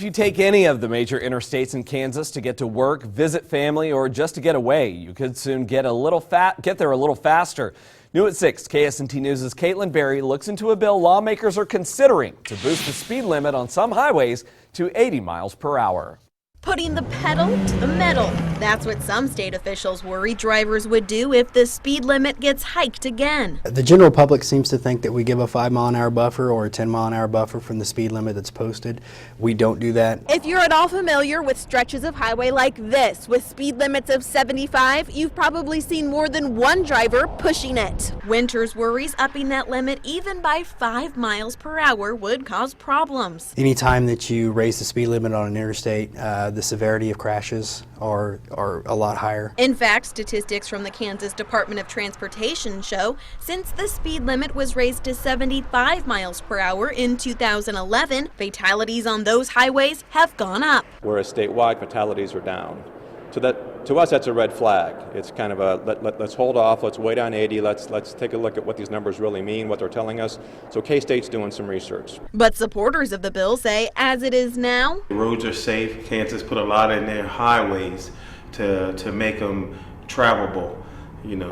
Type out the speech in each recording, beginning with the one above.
If you take any of the major interstates in Kansas to get to work, visit family, or just to get away, you could soon get there a little faster. New at 6, KSNT News' Kaitlin Berry looks into a bill lawmakers are considering to boost the speed limit on some highways to 80 miles per hour. Putting the pedal to the metal. That's what some state officials worry drivers would do if the speed limit gets hiked again. The general public seems to think that we give a 5-mile-an-hour buffer or a 10-mile-an-hour buffer from the speed limit that's posted. We don't do that. If you're at all familiar with stretches of highway like this with speed limits of 75, you've probably seen more than one driver pushing it. Winters worries upping that limit even by 5 miles per hour would cause problems. Anytime that you raise the speed limit on an interstate, the severity of crashes are a lot higher. In fact, statistics from the Kansas Department of Transportation show since the speed limit was raised to 75 miles per hour in 2011, fatalities on those highways have gone up. Whereas statewide fatalities are down. So to us, that's a red flag. It's kind of a let's hold off, let's wait on 80, let's take a look at what these numbers really mean, what they're telling us. So K-State's doing some research. But supporters of the bill say as it is now, roads are safe. Kansas put a lot in their highways to make them travelable.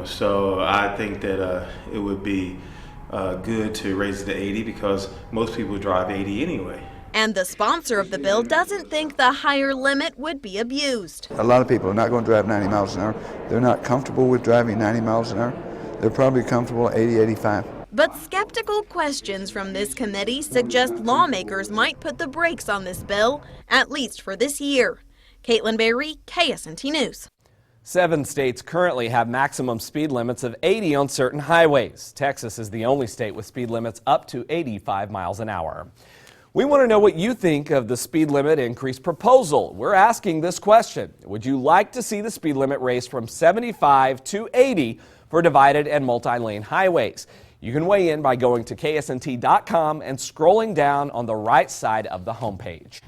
So I think that it would be good to raise it to 80 because most people drive 80 anyway. And the sponsor of the bill doesn't think the higher limit would be abused. A lot of people are not going to drive 90 miles an hour. They're not comfortable with driving 90 miles an hour. They're probably comfortable at 80, 85. But skeptical questions from this committee suggest lawmakers might put the brakes on this bill, at least for this year. Kaitlin Berry, KSNT News. 7 states currently have maximum speed limits of 80 on certain highways. Texas is the only state with speed limits up to 85 miles an hour. We want to know what you think of the speed limit increase proposal. We're asking this question. Would you like to see the speed limit raised from 75 to 80 for divided and multi-lane highways? You can weigh in by going to KSNT.com and scrolling down on the right side of the homepage.